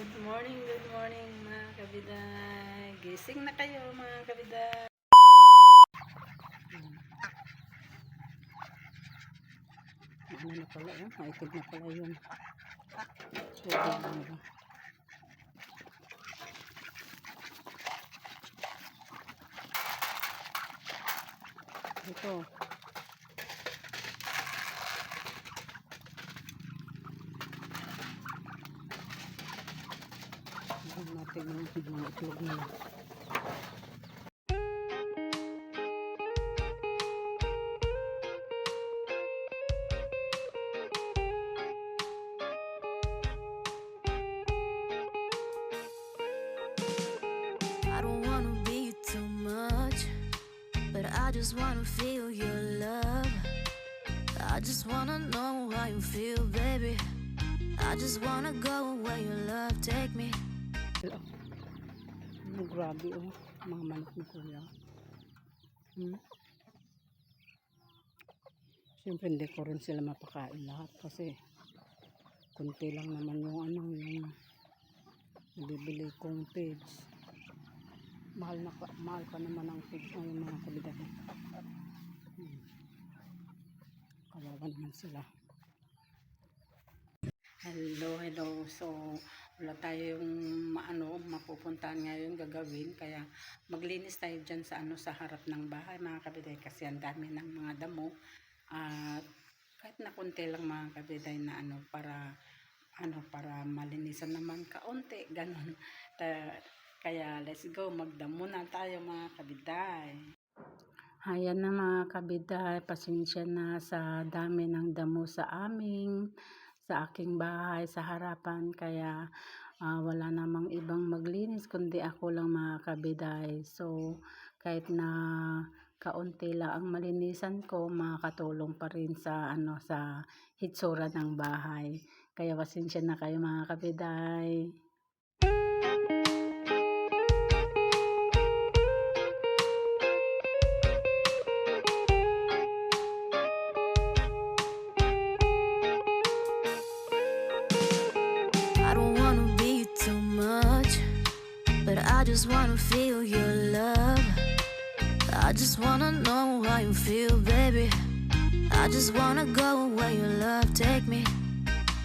good morning mga kabiday. Gising na kayo mga kabiday. Ano na pala yun? Maikid na pala yun. Ito. Natin yung mga itlog nila. I don't wanna be too much, but I just wanna feel your love. I just wanna know how you feel, baby. I just wanna go where your love take me. Grabe mga manok ni kuya. Siyempre hindi ko rin sila mapakain lahat kasi kunti lang naman yung yung nabibili kong pigs. Mahal pa naman ang pigs ng mga kabiday. Kawawa naman sila. Hello. So, wala tayong mapupuntahan ngayon gagawin. Kaya maglinis tayo dyan sa sa harap ng bahay mga kabiday. Kasi ang dami ng mga damo. At kahit na konti lang mga kabiday na para malinisan naman kaunti. Ganon. Kaya let's go. Magdamo na tayo mga kabiday. Ayan na mga kabiday. Pasensya na sa dami ng damo sa aking bahay sa harapan, kaya wala namang ibang maglinis kundi ako lang mga kabiday. So kahit na kaunti lang ang malinisan ko, makakatulong pa rin sa sa hitsura ng bahay. Kaya pasensya na kayo mga kabiday. I don't wanna be too much, but I just wanna feel your love. I just wanna know how you feel, baby. I just wanna go where your love take me.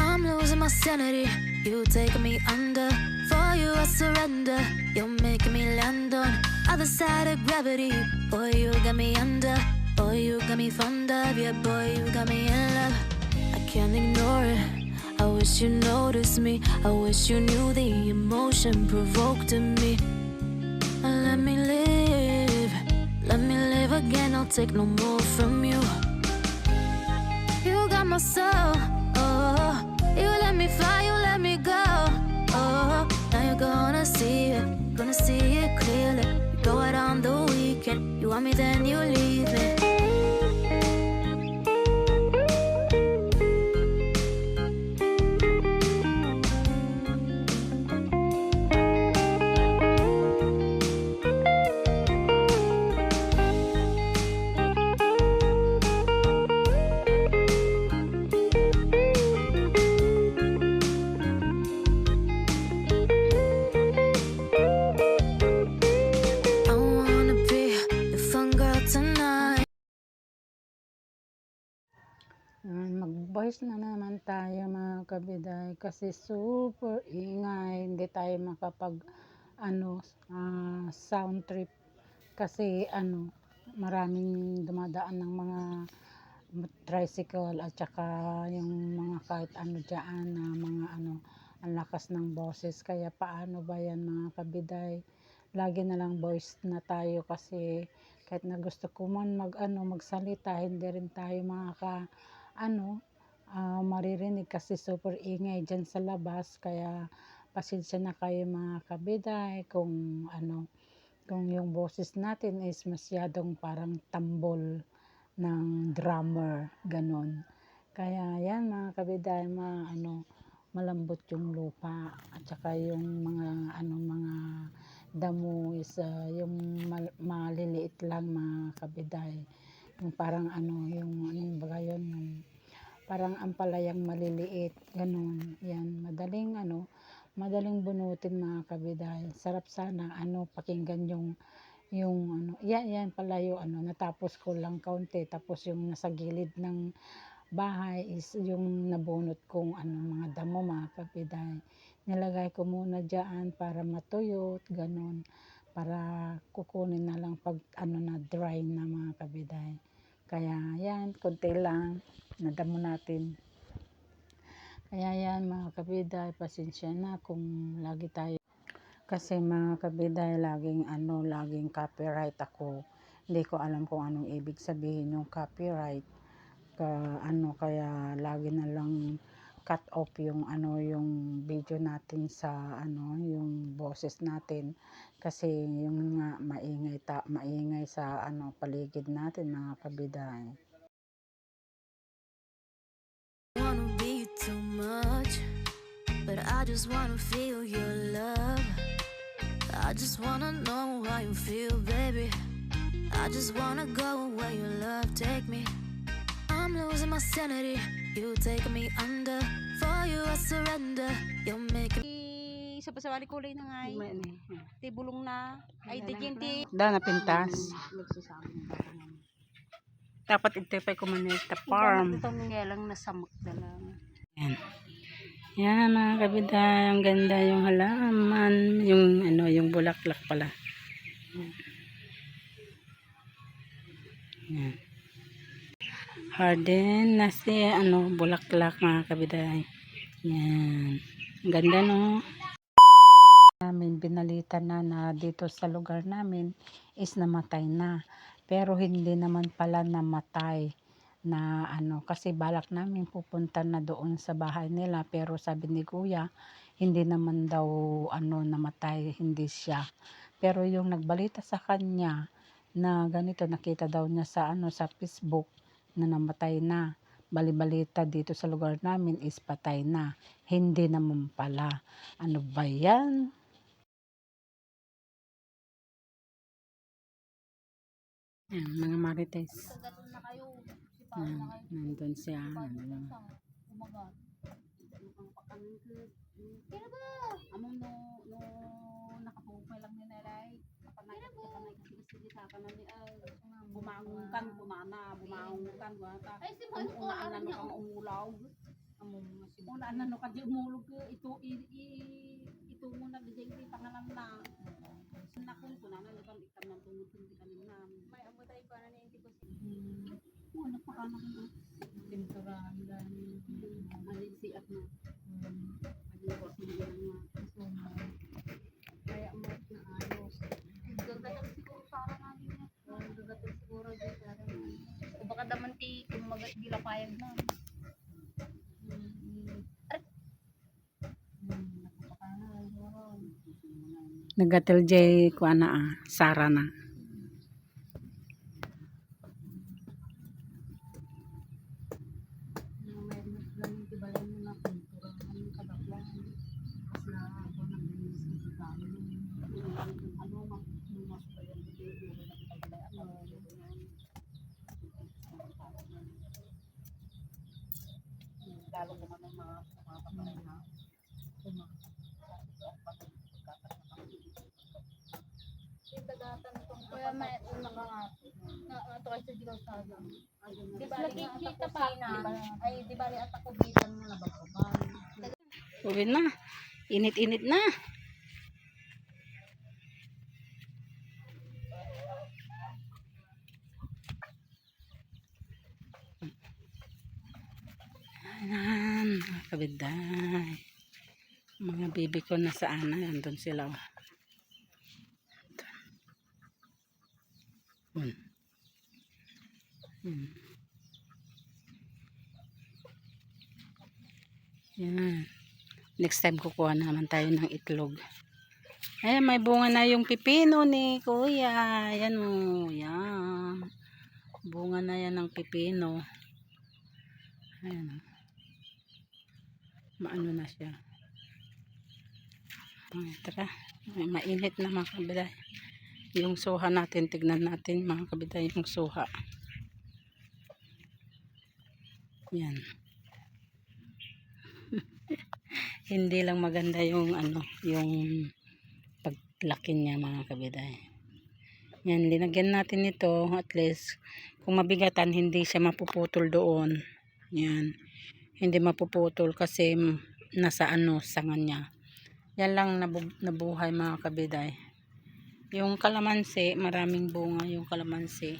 I'm losing my sanity, you taking me under. For you I surrender, you're making me land on other side of gravity. Boy, you got me under, boy, you got me fond of. Yeah, boy, you got me in love. I can't ignore it, I wish you noticed me. I wish you knew the emotion provoked in me. Let me live again, I'll take no more from you. You got my soul, oh, you let me fly, you let me go, oh, now you're gonna see it clearly. You go out on the weekend, you want me then you leave me. Mag-voice na naman tayo mga kabiday kasi super ingay, hindi tayo makapag sound trip kasi maraming dumadaan ng mga tricycle at saka yung mga kahit dyan na mga ang lakas ng boses. Kaya paano ba yan mga kabiday, lagi na lang voice na tayo kasi kahit na gusto ko man magsalita, hindi rin tayo maririnig kasi super ingay dyan sa labas. Kaya pasensya na kayo mga kabiday kung yung boses natin is masyadong parang tambol ng drummer, ganon. Kaya yan mga kabiday, malambot yung lupa at saka yung mga damo is yung maliliit lang mga kabiday. Yung parang yung baga yun, yung parang ampalayang maliliit, ganon. Yan, Madaling bunutin mga kabiday. Sarap sana pakinggan yung yan pala yung natapos ko lang kaunti, tapos yung nasa gilid ng bahay is yung nabunot kong mga damo mga kabiday. Nilagay ko muna diyan para matuyot, ganun. Para kukunin na lang pag na dry na mga kabiday. Kaya yan, konti lang nadamo natin. Kaya yan mga kabiday, pasensya na kung lagi tayo. Kasi mga kabiday, laging copyright ako. Hindi ko alam kung anong ibig sabihin yung copyright. Kaya lagi na lang cut off yung yung video natin sa yung boses natin. Kasi yung nga maingay sa paligid natin mga kabiday. Wanna be too much, but I just wanna feel your love. I just wanna know how you feel, baby. I just wanna go where your love take me. I'm losing my sanity, you taking me under. For you I surrender, you're making Sa pasawali kulay na nga ay. Ti bulong na. Ay di jinti. Na pintas. Dapat ito pa kumanig ta farm. Ito nga lang nasamok na lang. Yan. Yan mga kabiday, ang ganda yung halaman, yung bulaklak pala. Yan. Harden na si bulaklak mga kabiday. Yan. Ang ganda no. Namin binalitan na dito sa lugar namin is namatay na. Pero hindi naman pala namatay na kasi balak namin pupunta na doon sa bahay nila, pero sabi ni kuya hindi naman daw namatay, hindi siya. Pero yung nagbalita sa kanya na ganito, nakita daw niya sa Facebook na namatay na. Balibalita dito sa lugar namin is patay na. Hindi naman pala. Ano ba yan? Yan, mga marites. Nandun siya. Among no nakapugmay lang ni Neray. Kapanay kasi sa kanan ni bumangon kan wata. Ay si Juan ko anan no kang umulaw. Among una anan no kadyo umulog ito muna di pangalan na. Nakon ko na kan ikam nang tungod hindi kanin na. May amo tay ko na ni ko. Napakana ko. Pinturan dan ali siat na. Kaya mo na ayos. Gagatan siguro para namin. Gagatan siguro dito. O baka daman ti kumagat gila payag na. Nagatil jay kuana Sara na. Lalo naman ang mga kapatid na kaya may unang mga ito ay sa Dilaw Saga. Di ba nakikita pa ay di ba at ako bitan mo na bagsaban. Uwi na. Init-init na. Ayan, mga kabiday. Mga bibi ko nasaan na. Andun sila. Yan. Next time kukuha naman tayo ng itlog. Ayan, may bunga na yung pipino ni kuya. Ayan o. Yan. Bunga na yan ng pipino. Ayan. Maano na siya. Tara. Mainit na mga kabiday. Yung suha natin. Tignan natin mga kabiday yung suha. Yan. hindi lang maganda yung ano, yung paglaki niya mga kabiday. Yan, linagyan natin ito at least kung mabigatan hindi siya mapuputol doon. Yan, hindi mapuputol kasi nasa ano, sanga niya. Yan lang nabuhay mga kabiday. Yung kalamansi, maraming bunga yung kalamansi.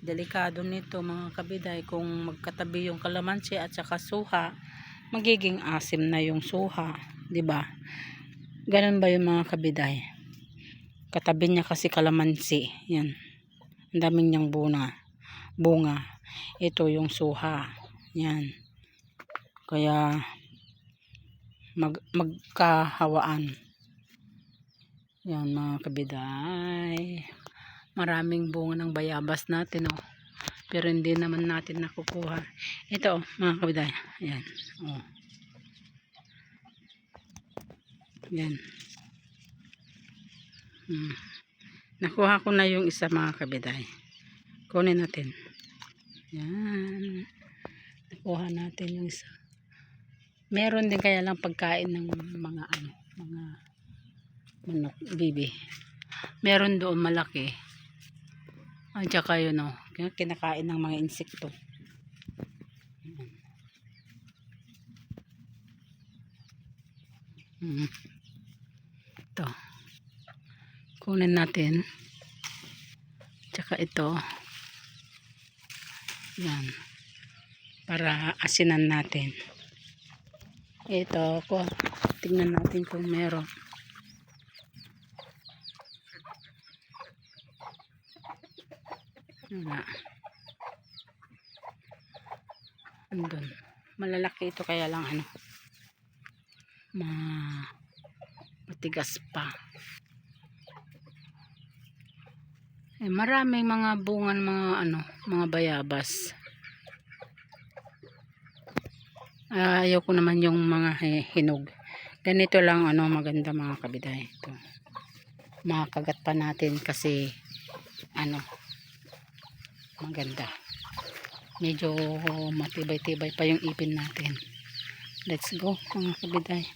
Delikado nito mga kabiday, kung magkatabi yung kalamansi at saka suha, magiging asim na yung suha, 'di ba? Ganun ba yung mga kabiday? Katabi niya kasi kalamansi. Yan. Ang daming niyang bunga. Ito yung suha. Yan. Kaya magkahawaan. Yan mga kabiday. Maraming bunga ng bayabas natin, oh. Pero hindi naman natin nakukuha. Ito, oh, mga kabiday. Yan. Oh. Yan. Nakuha ko na yung isa mga kabiday. Kunin natin. Yan. Nakuha natin yung isa. Meron din kaya lang pagkain ng mga ano, mga manok, bibi. Meron doon malaki. At saka yun, oh, kinakain ng mga insekto. Ito. Kunin natin. Tsaka ito. Yan. Para asinan natin. Ito ko. Tingnan natin kung meron. Wala. Andun. Malalaki ito kaya lang ano. Matigas pa. Maraming mga bunga ng mga ano, mga bayabas. Ayaw ko naman yung mga hinog. Ganito lang ano, maganda mga kabiday. Ito. Makagat pa natin kasi ano, maganda. Medyo matibay-tibay pa yung ipin natin. Let's go mga kabiday.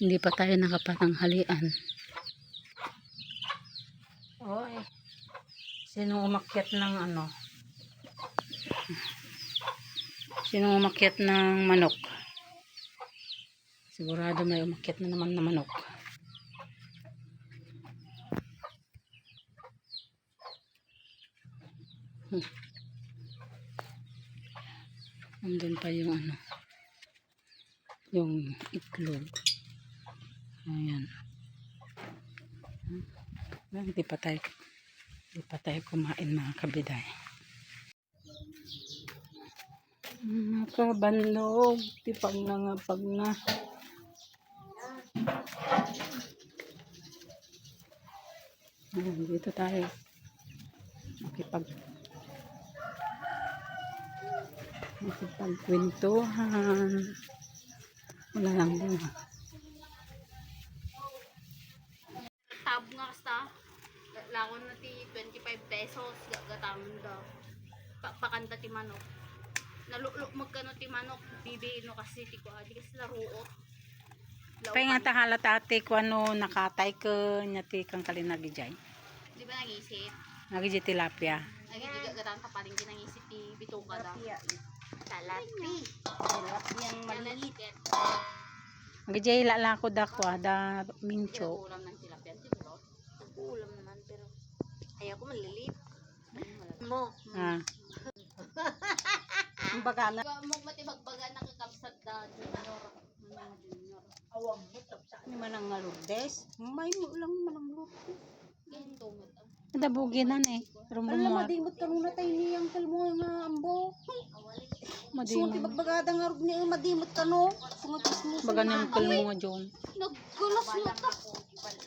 Hindi pa tayo nakapatanghalian. Oy. Sino umakyat ng ano? Sino umakyat ng manok? Sigurado may umakyat na naman na manok. Andun pa yung ano, yung itlog. Ayan. Hindi pa tayo kumain mga kabiday. Nakabandog, tipag na nga pag na. Ayan, dito tayo. Makipagkwentuhan. Wala lang bunga. Tab nga kasta. Lakon na ti 25 pesos. Gagatamon daw. Pakanta ti manok. Nalulok magkano ti manok. Bibiin no kasi ti ko. Di kasi laruot. Pay nga tahalat ate ko ano nakatay ko nyati kang kalinagi jay. Di ba nag-isip? Nagi tilapia. Gagatamon pa paling ginangisip ti bituka daw. Talapi. Yang maliit. Nagi jay lala ko da ko da mincho. Ulam ng tilapia. Ulam naman pero ayaw ko malilit. Mo. Ah. Ang baga na. Mo matibagbaga nakakabsat da junior. Junior. Awang mo tapsa ni manang ngalugdes. May mo lang manang lugdes. Ganito mo. Nadabuginan eh. Rumbo Alam mo. madimot kanuna tayo ni ang kalmo nga ambo. Sunti Madimon. bagbagada nga rug ni madimot kano. Sungatis mo. Baga na yung kalmo nga John. Naggulos mo ta.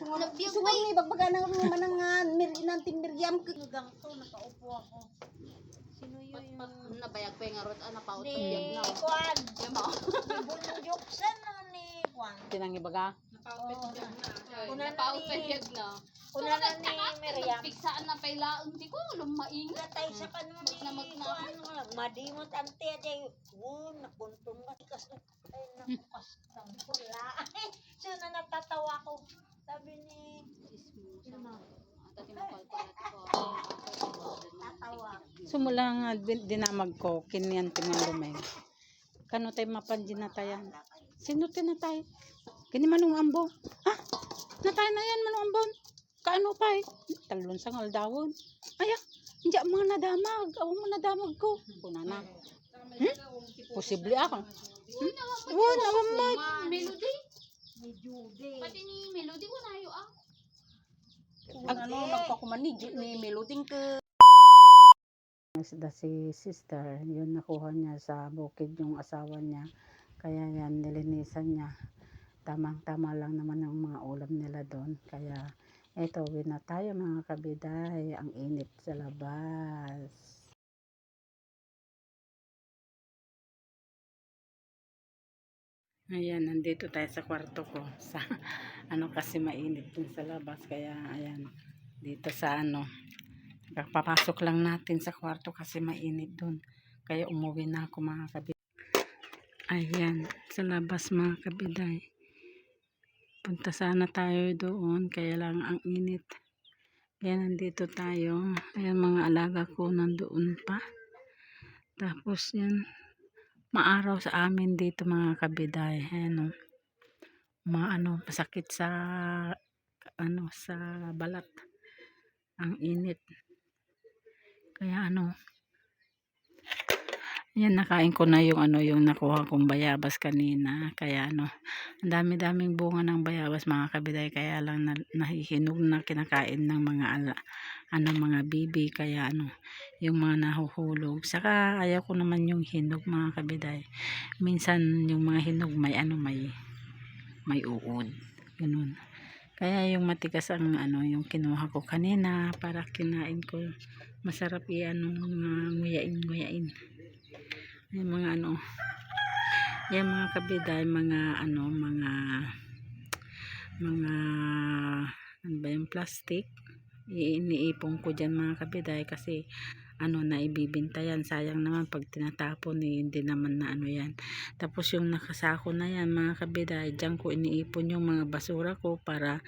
Sungat ni bagbagada nga rug ni manang nga mirinan timbiriam kagang to nakaupo ako. Sino yun? Nabayag pa yung arot na paut pag na. Kwan. Yung mo. Bulungyok sana ni Kwan. Tinangi baga. Una Paupayag na. Una na ni Miriam. Pigsaan na pailaon. Di ko alam maingat. Natay sa kanon ni madimot ante day. Nakuntong ka kasi ay nakas ng pula. So na natatawa ko. Sabi ni tatawa. Sumula nga dinamag ko, kinyan tingalumay. Kano tayo mapanjin na tayan? Sino tinatay? Kini manong ambo. Ha? Natay na yan manong ambon. Kaano pa eh? Talon sa ngaldawon. Ayak, hindi mga nadamag. Awa mo nadamag ko. Kuna na. Posible ako. Wala mo. Melody. Ni Judy. Pati ni Melody ko nayo ah. Nagpakuman ni Melody ka. Si sister, yun nakuha niya sa bukid yung asawa niya. Kaya yan, nilinisan niya. Tamang-tama lang naman ang mga ulam nila doon. Kaya eto, uwi na tayo mga kabiday. Ang init sa labas. Ayan, nandito tayo sa kwarto ko. Sa ano kasi mainit dun sa labas. Kaya ayan, dito sa ano. Papasok lang natin sa kwarto kasi mainit dun. Kaya umuwi na ako mga kabiday. Ayan, sa labas mga kabiday. Punta sana tayo doon, kaya lang ang init. Kaya nandito tayo. Ayan, mga alaga ko nandoon pa. Tapos yan, maaraw sa amin dito mga kabiday. Ayan o. Masakit sa sa balat. Ang init. Kaya yan, nakain ko na yung yung nakuha kong bayabas kanina. Kaya ang dami-daming bunga ng bayabas mga kabiday. Kaya lang nahihinog na kinakain ng mga mga bibi. Kaya yung mga nahuhulog. Saka ayaw ko naman yung hinog mga kabiday. Minsan yung mga hinog may uod. Ganun. Kaya yung matigas ang yung kinuha ko kanina para kinain ko. Masarap nguyain. Yung mga yung mga kabiday, mga yung plastic, iniipon ko dyan mga kabiday kasi na ibibinta yan. Sayang naman pag tinatapon hindi naman na yan. Tapos yung nakasako na yan mga kabiday, dyan ko iniipon yung mga basura ko para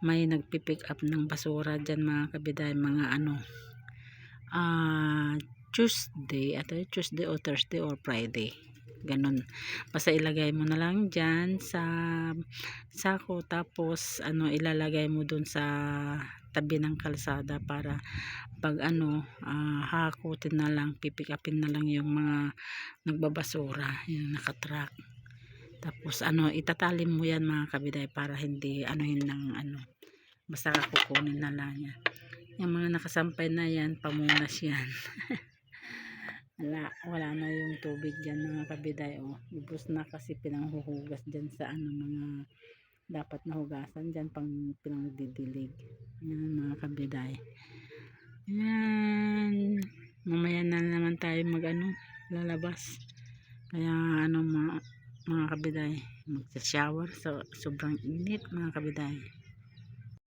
may nagpipick up ng basura dyan mga kabiday. Mga Tuesday o Thursday or Friday, ganun. Basta ilagay mo na lang dyan sa sako, tapos ilalagay mo dun sa tabi ng kalsada para pag hakutin na lang, pipick upin na lang yung mga nagbabasura, yung nakatrack. Tapos itatalim mo yan mga kabiday para hindi basta kukunin na lang yan. Yung mga nakasampay na yan, pamunas yan. wala na yung tubig dyan mga kabiday. Ubos na kasi pinanghuhugas dyan sa mga dapat na hugasan dyan, pang pinangdidilig. Yan mga kabiday. Yan. Mamaya na naman tayo lalabas. Kaya mga kabiday, magsa-shower. So, sobrang init mga kabiday.